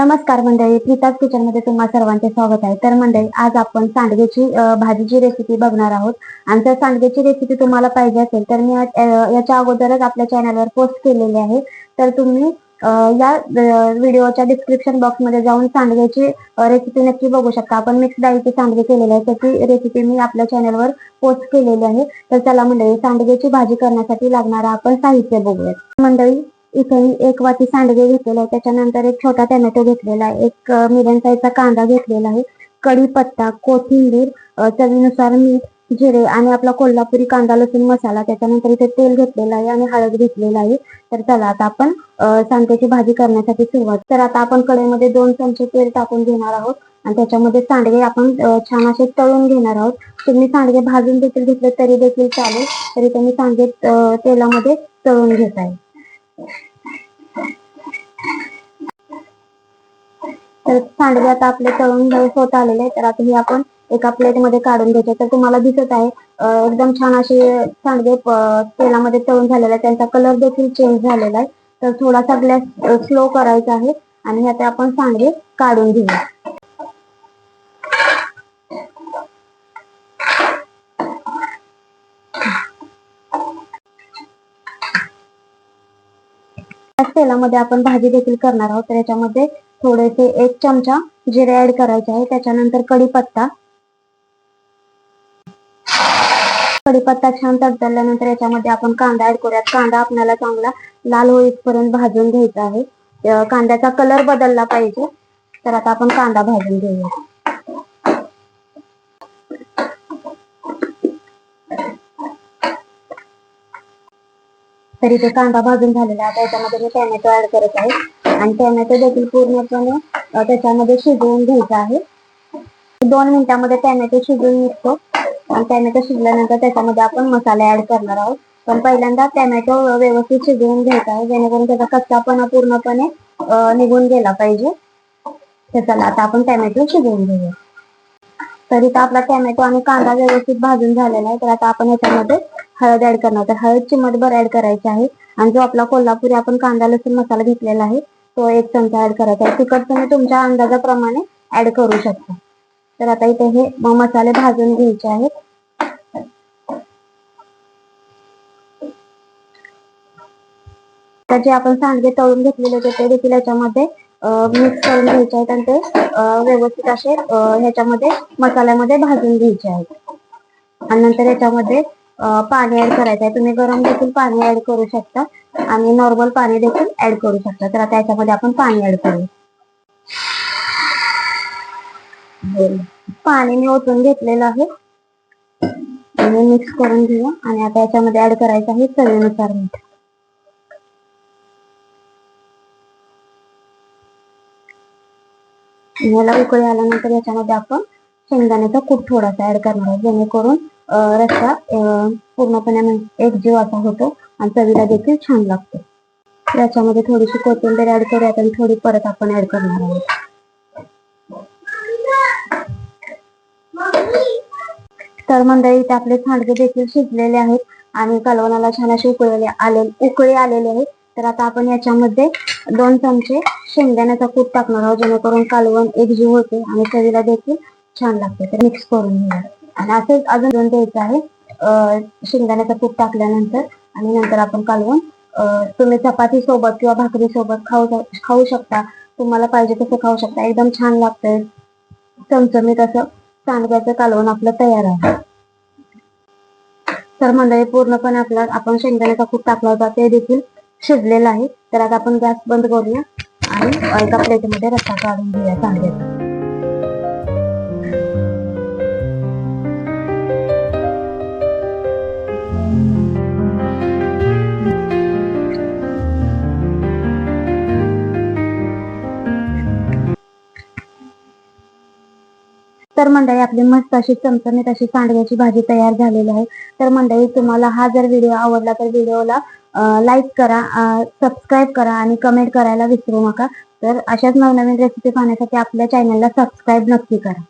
नमस्कार मंडळी, प्रीताज किचन मध्ये तुम्हा सर्वांचे स्वागत आहे. तर मंडळी, आज आपण सांडग्याची भाजीची रेसिपी बघणार आहोत. आणि जर सांडग्याची रेसिपी तुम्हाला पाहिजे असेल तर मी याच्या अगोदरच आपल्या चॅनलवर पोस्ट केलेली आहे. तर तुम्ही या व्हिडिओच्या डिस्क्रिप्शन बॉक्स मध्ये जाऊन सांडग्याची रेसिपी नक्की बघू शकता. आपण मिक्स डाळीचे सांडगे केलेले आहे, त्याची रेसिपी मी आपल्या चॅनलवर पोस्ट केलेली आहे. तर चला मंडळी, सांडग्याची भाजी करण्यासाठी लागणारा आपण साहित्य बघूया. मंडळी, इथे मी एक वाटी सांडगे घेतलेले आहे, त्याच्यानंतर एक छोटा टोमॅटो घेतलेला आहे, एक मीडियम साईजचा कांदा घेतलेला आहे, कढीपत्ता, कोथिंबीर, चवीनुसार मीठ, जिरे आणि आपला कोल्हापुरी कांदा लसूण मसाला. त्याच्यानंतर इथे तेल घेतलेलं आहे आणि हळद घेतलेला आहे. तर चला आता आपण सांडग्याची भाजी करण्यासाठी सुरुवात. तर आता आपण कढईमध्ये 2 चमचे तेल टाकून घेणार आहोत आणि त्याच्यामध्ये सांडगे आपण छान असे तळून घेणार आहोत. तुम्ही सांडगे भाजून देखील घेतले तरी देखील चालेल, तरी तुम्ही सांडगे तेलामध्ये तळून घेत आहे. तर सांडगे आता आपले तळून होत आलेले आहे. तर आता हे आपण एका प्लेट मध्ये काढून घ्यायचे. तर तुम्हाला दिसत आहे एकदम छान असे सांडगे तेलामध्ये तळून झालेले आहे, त्यांचा कलर देखील चेंज झालेला आहे. तर थोडासा गॅस स्लो करायचा आहे आणि आता आपण सांडगे काढून घेऊया. तेलामध्ये आपण भाजी देखील करणार आहोत. तर याच्यामध्ये थोडेसे 1 चमचा जिरे ऍड करायचे आहे. त्याच्यानंतर कढीपत्ता छान तडतडल्यानंतर याच्यामध्ये आपण कांदा ऍड करूयात. कांदा आपल्याला चांगला लाल होईपर्यंत भाजून घ्यायचा आहे. कांद्याचा कलर बदलला पाहिजे. तर आता आपण कांदा भाजून घेऊया. तर इथे कांदा भाजून झालेला आहे. त्याच्यामध्ये मी टोमॅटो ऍड करत आहे आणि टोमॅटो देखील पूर्णपणे त्याच्यामध्ये शिजवून घ्यायचा आहे. 2 मिनिटांमध्ये टोमॅटो शिजून निघतो आणि टोमॅटो शिजल्यानंतर त्याच्यामध्ये आपण मसाले ऍड करणार आहोत. पण पहिल्यांदा टोमॅटो व्यवस्थित शिजवून घ्यायचा आहे, जेणेकरून त्याचा कच्चापणा पूर्णपणे निघून गेला पाहिजे. तर चला आता आपण टोमॅटो शिजवून घेऊया. तर इथं आपला टोमॅटो आणि कांदा व्यवस्थित भाजून झालेला आहे. तर आता आपण याच्यामध्ये हळद ऍड करणार. तर हळद चिमटभर ऍड करायची आहे आणि जो आपला कोल्हापुरी आपण कांदा लसूण मसाला घेतलेला आहे तो 1 चमचा ऍड करायचा आहे. तिखट तुम्ही तुमच्या अंदाजाप्रमाणे ऍड करू शकता. तर आता इथे हे मसाले भाजून घ्यायचे आहेत. तर जे आपण सांडगे तळून घेतलेले होते ते देखील याच्यामध्ये मिक्स करून घ्यायचे आहेत आणि ते व्यवस्थित असे ह्याच्यामध्ये मसाल्यामध्ये भाजून घ्यायचे आहेत. आणि नंतर याच्यामध्ये पाणी ऍड करायचं आहे. तुम्ही गरम देखील पाणी ऍड करू शकता आणि नॉर्मल पाणी देखील ऍड करू शकता. तर आता याच्यामध्ये आपण पाणी ऍड करू. पाणी मी ओतून घेतलेलं आहे आणि मिक्स करून घेऊ. आणि आता याच्यामध्ये ऍड करायचं आहे चवीनुसार मीठ. याला उकळी आल्यानंतर याच्यामध्ये आपण शेंगदाण्याचा कूट थोडासा ऍड करणार आहोत, जेणेकरून रस्सा पूर्णपणे एकजीव असा होतो आणि चवीला देखील छान लागतो. याच्यामध्ये थोडीशी कोथिंबीर ऍड करूयात आणि थोडी परत आपण ऍड करणार आहोत. तर मंडळी, आपले सांडगे देखील शिजलेले आहेत आणि कालवणाला छान अशी उकळी आलेली आहे. तर आता आपण याच्यामध्ये 2 चमचे शेंगदाण्याचा कूट टाकणार आहोत, जेणेकरून कालवण एकजीव होते आणि चवीला देखील छान लागते. तर मिक्स करून घेऊया आणि असेच अजून द्यायचं आहे शेंगदाण्याचा कूट टाकल्यानंतर. आणि नंतर आपण कालवण तुम्ही चपाती सोबत किंवा भाकरी सोबत खाऊ शकता. तुम्हाला पाहिजे तसं खाऊ शकता. एकदम छान लागतंय. चमचमीत असं सांडग्याचं कालवण आपलं तयार आहे. तर मंडळी, पूर्णपणे आपण शेंगदाण्याचा कूट टाकला होता ते देखील शिजलेला आहे. तर आता आपण गॅस बंद करूया आणि एका प्लेटमध्ये रस्सा काढून घेऊया सांडग्याचा. तर मंडळी, आपली मस्त अशी चमचमीत अशी सांडग्याची भाजी तयार झालेली आहे. तर मंडळी, तुम्हाला हा जर व्हिडिओ आवडला तर व्हिडिओला लाईक करा, सबस्क्राईब करा आणि कमेंट करायला विसरू नका. तर अशाच नवनवीन रेसिपी पाहण्यासाठी आपल्या चॅनलला सबस्क्राईब नक्की करा.